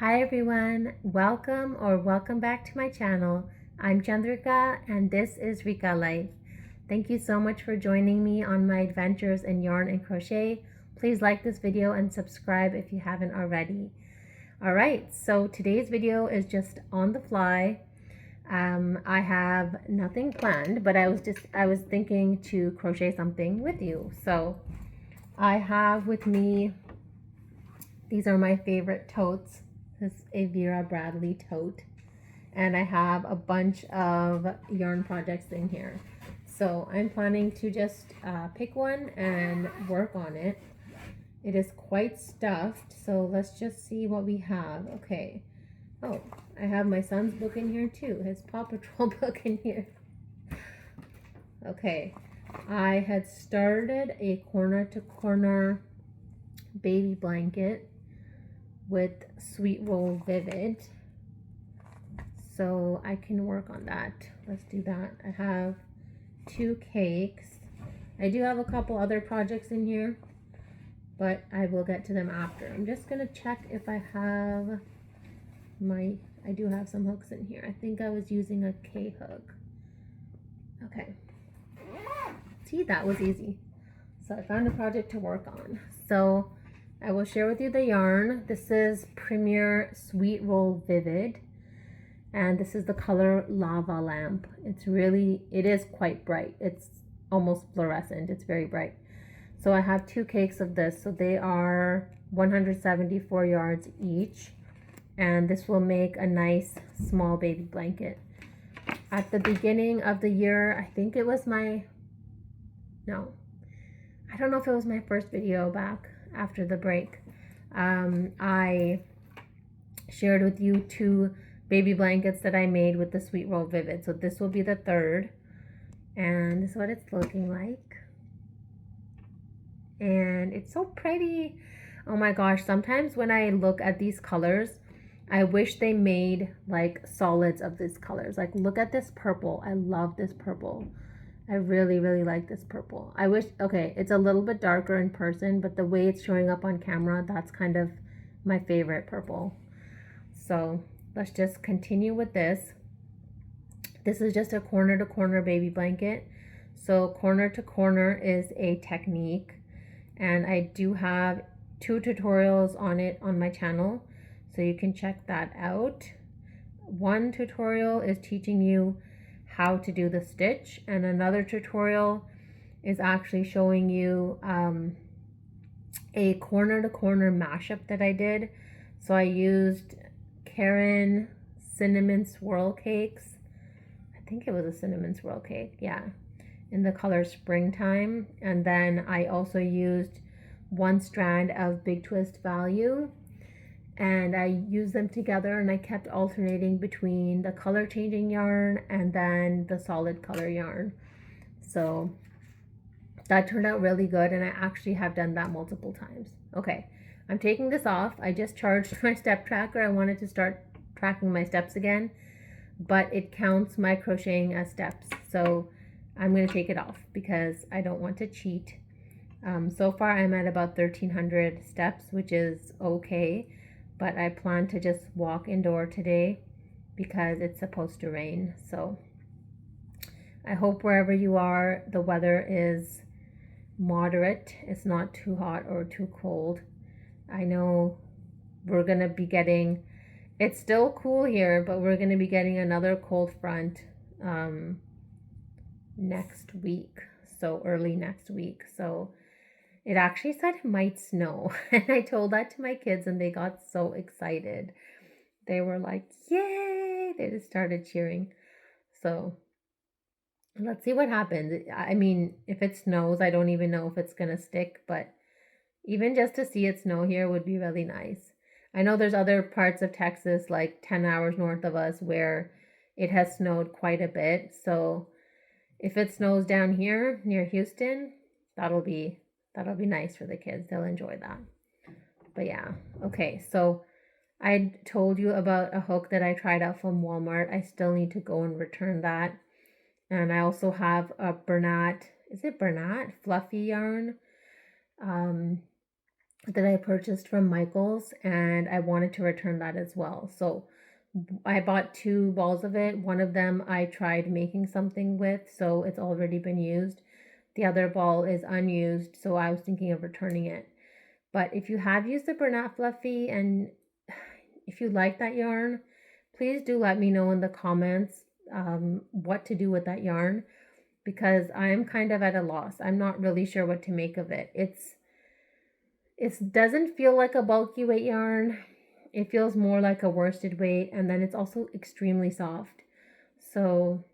Hi everyone, welcome back to my channel. I'm Chandrika and this is Rika Life. Thank you so much for joining me on my adventures in yarn and crochet. Please like this video and subscribe if you haven't already. Alright, so today's video is just on the fly. I have nothing planned, but I was thinking to crochet something with you. So I have with me, these are my favorite totes. This is a Vera Bradley tote, and I have a bunch of yarn projects in here. So I'm planning to just pick one and work on it. It is quite stuffed, so let's just see what we have. Okay. Oh, I have my son's book in here too, his Paw Patrol book in here. Okay, I had started a corner to corner baby blanket with Sweet Roll Vivid, so I can work on that. Let's do that. I have 2 cakes. I do have a couple other projects in here, but I will get to them after. I'm just gonna check if I have I do have some hooks in here. I think I was using a K hook. Okay, see, that was easy. So I found a project to work on. So I will share with you the yarn. This is Premier Sweet Roll Vivid, and this is the color Lava Lamp. It is quite bright. It's almost fluorescent. It's very bright. So I have 2 cakes of this. So they are 174 yards each, and this will make a nice small baby blanket. At the beginning of the year, I think it was I don't know if it was my first video back after the break. I shared with you 2 baby blankets that I made with the Sweet Roll Vivid. So this will be the 3rd, and this is what it's looking like. And it's so pretty. Oh my gosh, sometimes when I look at these colors, I wish they made like solids of these colors. Like, look at this purple. I love this purple. I really like this purple. I wish, okay, it's a little bit darker in person, but the way it's showing up on camera, that's kind of my favorite purple. So let's just continue with this. This is just a corner to corner baby blanket. So corner to corner is a technique, and I do have 2 tutorials on it on my channel, so you can check that out. One tutorial is teaching you how to do the stitch, and another tutorial is actually showing you a corner to corner mashup that I did. So I used Karen cinnamon swirl cakes. I think it was a cinnamon swirl cake, yeah, in the color Springtime. And then I also used 1 strand of Big Twist Value, and I used them together, and I kept alternating between the color changing yarn and then the solid color yarn. So that turned out really good, and I actually have done that multiple times. Okay, I'm taking this off. I just charged my step tracker. I wanted to start tracking my steps again, but it counts my crocheting as steps. So I'm going to take it off because I don't want to cheat. So far I'm at about 1,300 steps, which is okay. But I plan to just walk indoor today because it's supposed to rain. So I hope wherever you are, the weather is moderate. It's not too hot or too cold. I know we're going to be getting, it's still cool here, but we're going to be getting another cold front next week. So early next week. So it actually said it might snow, and I told that to my kids, and they got so excited. They were like, yay! They just started cheering. So let's see what happens. I mean, if it snows, I don't even know if it's going to stick, but even just to see it snow here would be really nice. I know there's other parts of Texas, like 10 hours north of us, where it has snowed quite a bit. So if it snows down here near Houston, that'll be nice for the kids. They'll enjoy that. But yeah, okay, so I told you about a hook that I tried out from Walmart. I still need to go and return that. And I also have a Bernat, is it Bernat? Fluffy yarn. that I purchased from Michael's, and I wanted to return that as well. So I bought 2 balls of it. One of them I tried making something with, so it's already been used. The other ball is unused, so I was thinking of returning it. But if you have used the Bernat Fluffy and if you like that yarn, please do let me know in the comments what to do with that yarn, because I'm kind of at a loss. I'm not really sure what to make of it. It doesn't feel like a bulky weight yarn. It feels more like a worsted weight, and then it's also extremely soft. So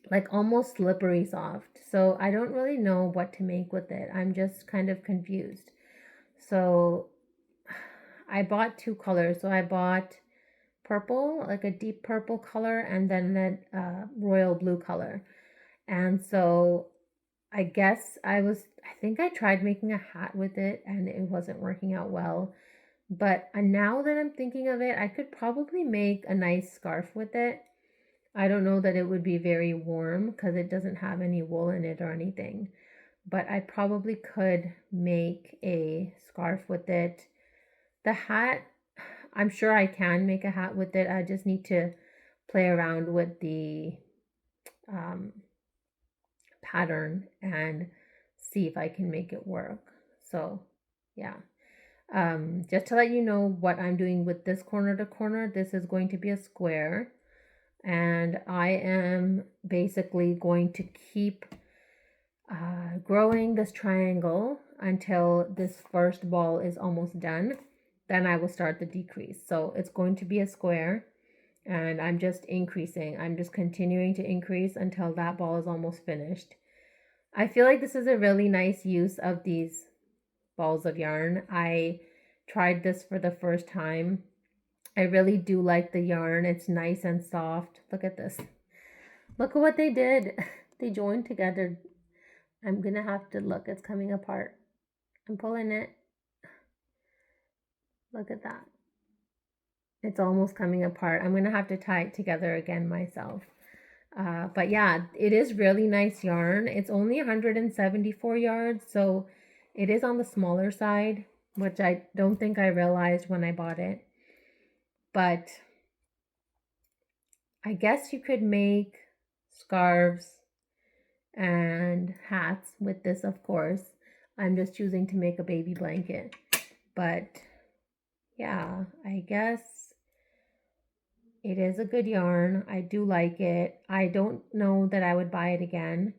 like almost slippery soft. So I don't really know what to make with it. I'm just kind of confused. So I bought 2 colors. So I bought purple, like a deep purple color, and then a royal blue color. And so I guess I think I tried making a hat with it and it wasn't working out well. But now that I'm thinking of it, I could probably make a nice scarf with it. I don't know that it would be very warm because it doesn't have any wool in it or anything. But I probably could make a scarf with it. The hat, I'm sure I can make a hat with it. I just need to play around with the um, pattern and see if I can make it work. So, yeah. Just to let you know what I'm doing with this corner to corner, this is going to be a square. And I am basically going to keep growing this triangle until this first ball is almost done. Then I will start the decrease. So it's going to be a square, and I'm just increasing. I'm just continuing to increase until that ball is almost finished. I feel like this is a really nice use of these balls of yarn. I tried this for the first time. I really do like the yarn. It's nice and soft. Look at this. Look at what they did. They joined together. I'm gonna have to look. It's coming apart. I'm pulling it. Look at that. It's almost coming apart. I'm gonna have to tie it together again myself. But yeah, it is really nice yarn. It's only 174 yards, so it is on the smaller side, which I don't think I realized when I bought it. But I guess you could make scarves and hats with this, of course. I'm just choosing to make a baby blanket. But yeah, I guess it is a good yarn. I do like it. I don't know that I would buy it again.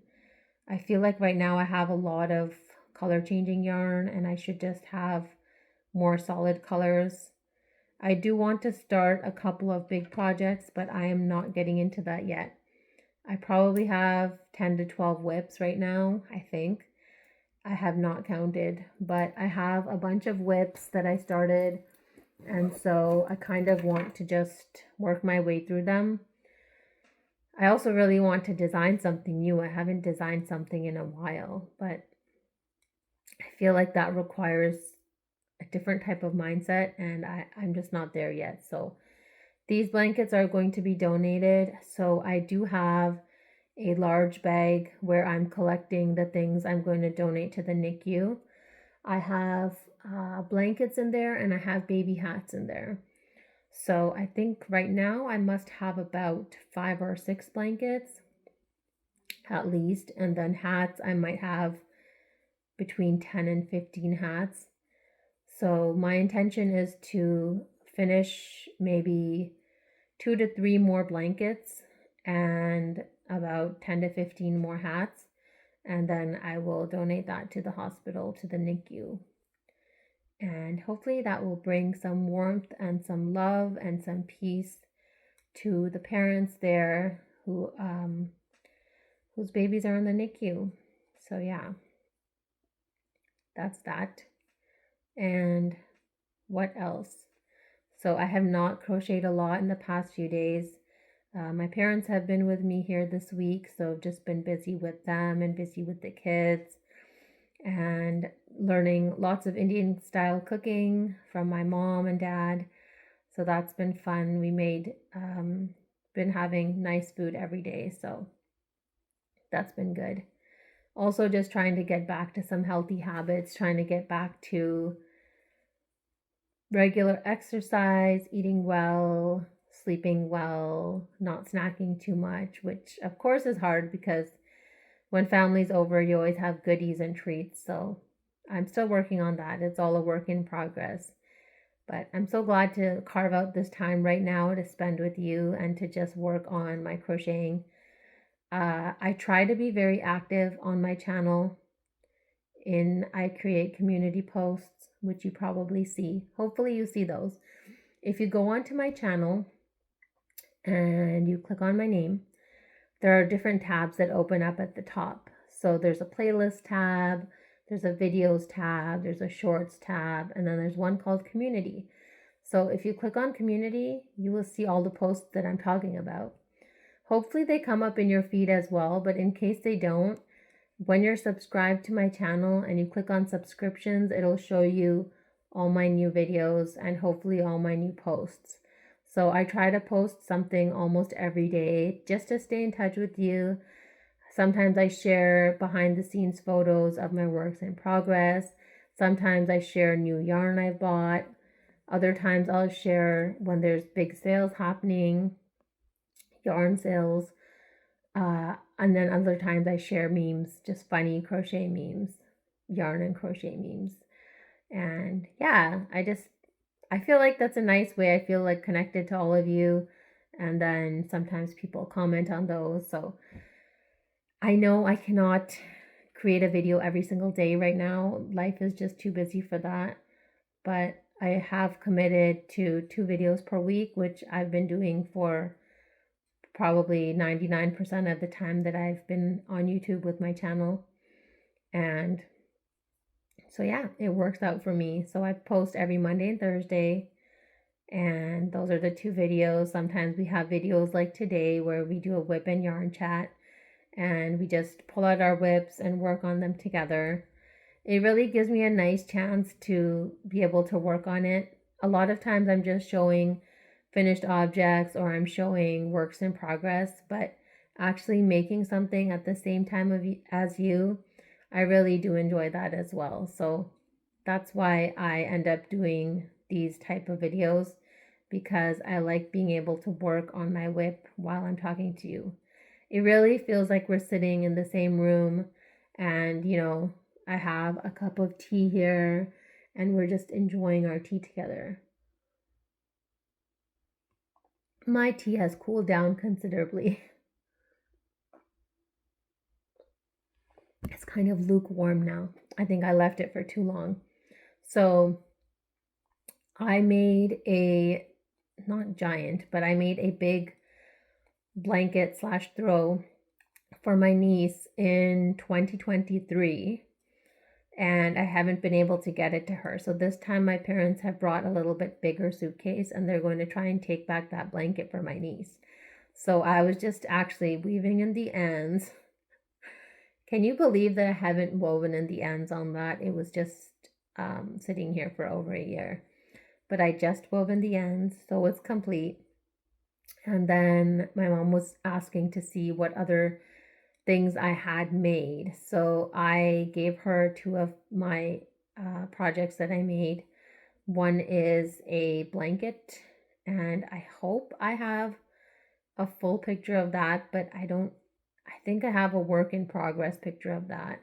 I feel like right now I have a lot of color changing yarn and I should just have more solid colors. I do want to start a couple of big projects, but I am not getting into that yet. I probably have 10 to 12 whips right now, I think. I have not counted, but I have a bunch of whips that I started, and so I kind of want to just work my way through them. I also really want to design something new. I haven't designed something in a while, but I feel like that requires a different type of mindset, and I'm just not there yet. So these blankets are going to be donated. So I do have a large bag where I'm collecting the things I'm going to donate to the NICU. I have blankets in there and I have baby hats in there. So I think right now I must have about 5 or 6 blankets at least. And then hats, I might have between 10 and 15 hats. So my intention is to finish maybe 2 to 3 more blankets and about 10 to 15 more hats. And then I will donate that to the hospital, to the NICU. And hopefully that will bring some warmth and some love and some peace to the parents there whose babies are in the NICU. So yeah, that's that. And what else? So I have not crocheted a lot in the past few days. My parents have been with me here this week, so I've just been busy with them and busy with the kids and learning lots of Indian style cooking from my mom and dad. So that's been fun. We been having nice food every day, so that's been good. Also just trying to get back to some healthy habits, trying to get back to regular exercise, eating well, sleeping well, not snacking too much, which of course is hard because when family's over, you always have goodies and treats. So I'm still working on that. It's all a work in progress. But I'm so glad to carve out this time right now to spend with you and to just work on my crocheting. I try to be very active on my channel. I create community posts, which you probably see. Hopefully you see those. If you go onto my channel and you click on my name, there are different tabs that open up at the top. So there's a playlist tab, there's a videos tab, there's a shorts tab, and then there's one called community. So if you click on community, you will see all the posts that I'm talking about. Hopefully they come up in your feed as well, but in case they don't, when you're subscribed to my channel and you click on subscriptions, it'll show you all my new videos and hopefully all my new posts. So I try to post something almost every day just to stay in touch with you. Sometimes I share behind the scenes photos of my works in progress. Sometimes I share new yarn I bought. Other times I'll share when there's big sales happening, yarn sales. And then other times I share memes, just funny crochet memes, yarn and crochet memes. And yeah, I feel like that's a nice way. I feel like connected to all of you. And then sometimes people comment on those. So I know I cannot create a video every single day right now. Life is just too busy for that. But I have committed to 2 videos per week, which I've been doing for probably 99% of the time that I've been on YouTube with my channel. And so yeah, it works out for me. So I post every Monday and Thursday, and those are the 2 videos. Sometimes we have videos like today where we do a whip and yarn chat and we just pull out our whips and work on them together. It really gives me a nice chance to be able to work on it. A lot of times I'm just showing finished objects or I'm showing works in progress, but actually making something at the same time as you, I really do enjoy that as well. So that's why I end up doing these type of videos, because I like being able to work on my whip while I'm talking to you. It really feels like we're sitting in the same room and, I have a cup of tea here and we're just enjoying our tea together. My tea has cooled down considerably. It's kind of lukewarm now. I think I left it for too long. So I made not giant, but I made a big blanket / throw for my niece in 2023. And I haven't been able to get it to her. So this time my parents have brought a little bit bigger suitcase and they're going to try and take back that blanket for my niece. So I was just actually weaving in the ends. Can you believe that I haven't woven in the ends on that? It was just sitting here for over a year. But I just wove in the ends, so it's complete. And then my mom was asking to see what other things I had made. So I gave her 2 of my projects that I made. One is a blanket, and I hope I have a full picture of that, but I think I have a work in progress picture of that.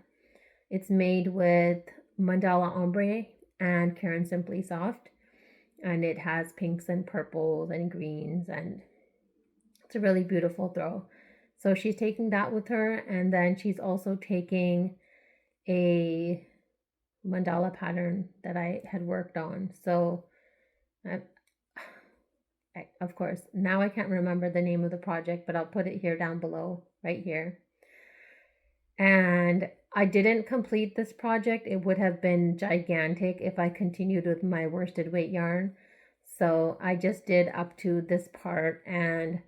It's made with Mandala Ombre and Karen Simply Soft, and it has pinks and purples and greens, and it's a really beautiful throw. So she's taking that with her, and then she's also taking a mandala pattern that I had worked on. So of course, now I can't remember the name of the project, but I'll put it here down below, right here. And I didn't complete this project. It would have been gigantic if I continued with my worsted weight yarn. So I just did up to this part, and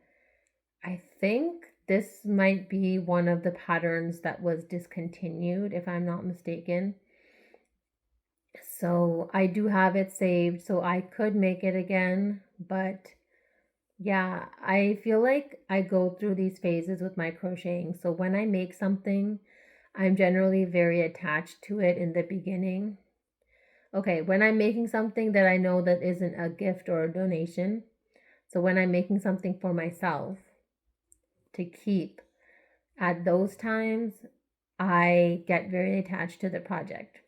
I think this might be one of the patterns that was discontinued, if I'm not mistaken. So I do have it saved, so I could make it again. But yeah, I feel like I go through these phases with my crocheting. So when I make something, I'm generally very attached to it in the beginning. Okay, when I'm making something that I know that isn't a gift or a donation, so when I'm making something for myself to keep, at those times, I get very attached to the project.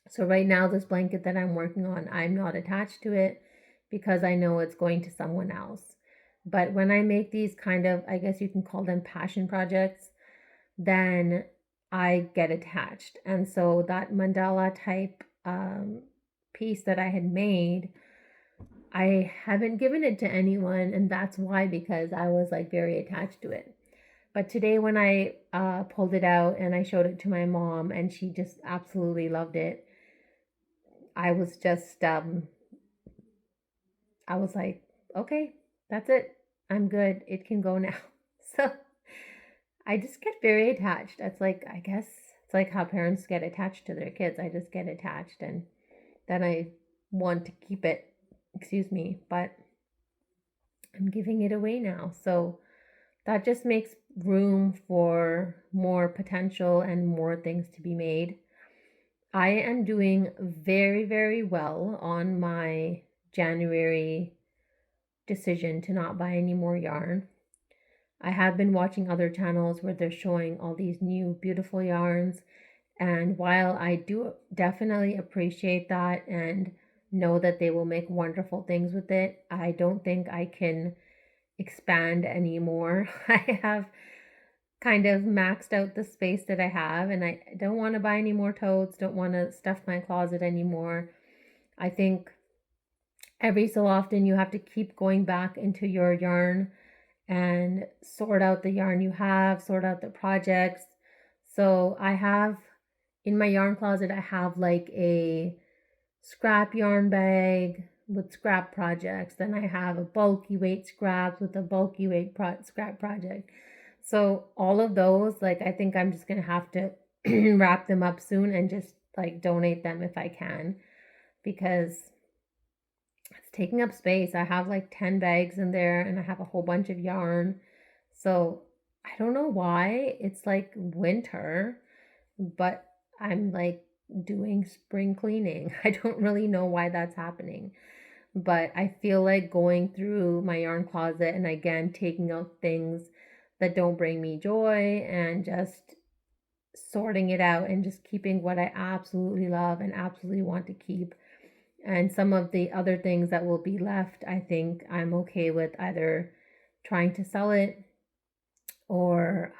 So right now, this blanket that I'm working on, I'm not attached to it because I know it's going to someone else. But when I make these kind of, I guess you can call them passion projects, then I get attached. And so that mandala type piece that I had made, I haven't given it to anyone. And that's why, because I was like very attached to it. But today, when I pulled it out and I showed it to my mom, and she just absolutely loved it, I was just, I was like, okay, that's it. I'm good. It can go now. So I just get very attached. That's like, I guess it's like how parents get attached to their kids. I just get attached and then I want to keep it, excuse me, but I'm giving it away now. So that just makes room for more potential and more things to be made. I am doing very, very well on my January decision to not buy any more yarn. I have been watching other channels where they're showing all these new beautiful yarns. And while I do definitely appreciate that and know that they will make wonderful things with it, I don't think I can expand anymore. I have kind of maxed out the space that I have, and I don't want to buy any more totes, don't want to stuff my closet anymore. I think every so often you have to keep going back into your yarn and sort out the yarn you have, sort out the projects. So I have in my yarn closet, I have like a scrap yarn bag with scrap projects. Then I have a bulky weight scraps with a bulky weight scrap project. So all of those, like, I think I'm just gonna have to wrap them up soon and just like donate them if I can, because it's taking up space. I have like 10 bags in there and I have a whole bunch of yarn. So I don't know why it's like winter, but I'm like doing spring cleaning. I don't really know why that's happening, but I feel like going through my yarn closet and again taking out things that don't bring me joy and just sorting it out and just keeping what I absolutely love and absolutely want to keep. And some of the other things that will be left, I think I'm okay with either trying to sell it or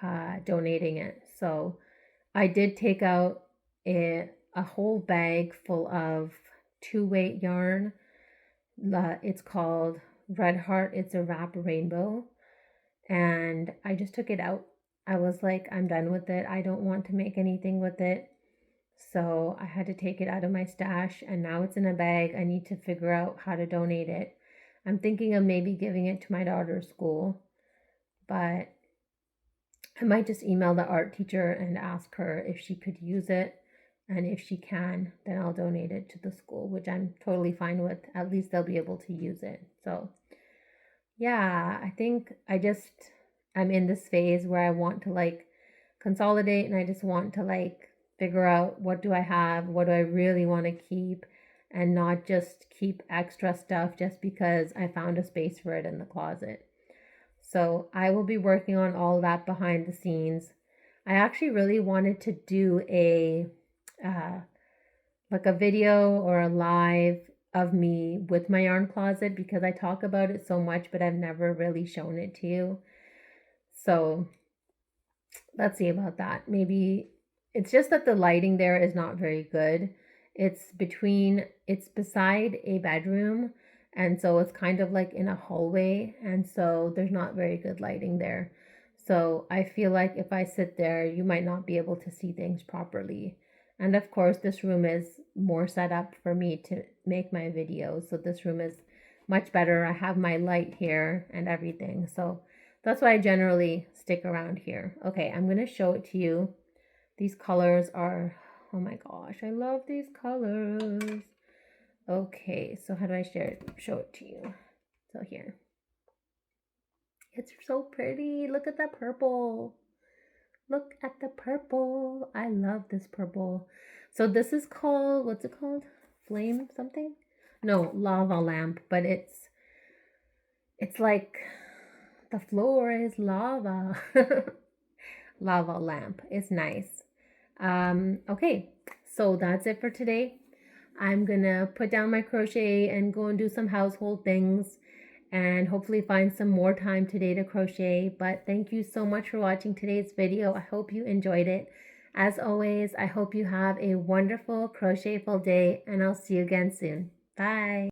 donating it. So I did take out a whole bag full of 2-weight yarn. It's called Red Heart. It's a wrap rainbow. And I just took it out. I was like, I'm done with it. I don't want to make anything with it. So I had to take it out of my stash and now it's in a bag. I need to figure out how to donate it. I'm thinking of maybe giving it to my daughter's school, but I might just email the art teacher and ask her if she could use it. And if she can, then I'll donate it to the school, which I'm totally fine with. At least they'll be able to use it. So yeah, I think I'm in this phase where I want to like consolidate and I just want to like figure out what do I have, what do I really want to keep, and not just keep extra stuff just because I found a space for it in the closet. So I will be working on all that behind the scenes. I actually really wanted to do uh, like a video or a live of me with my yarn closet because I talk about it so much, but I've never really shown it to you. So let's see about that. Maybe it's just that the lighting there is not very good. It's beside a bedroom. And so it's kind of like in a hallway. And so there's not very good lighting there. So I feel like if I sit there, you might not be able to see things properly. And of course, this room is more set up for me to make my videos. So this room is much better. I have my light here and everything. So that's why I generally stick around here. Okay, I'm going to show it to you. These colors are, oh my gosh, I love these colors. Okay, so how do I show it to you? So here. It's so pretty. Look at that purple. Look at the purple. I love this purple. So this is called, what's it called? flame something. No, lava lamp, but it's like the floor is lava. Lava lamp is nice. Okay, so that's it for today. I'm gonna put down my crochet and go and do some household things and hopefully find some more time today to crochet. But thank you so much for watching today's video. I hope you enjoyed it. As always, I hope you have a wonderful crochetful day, and I'll see you again soon. Bye.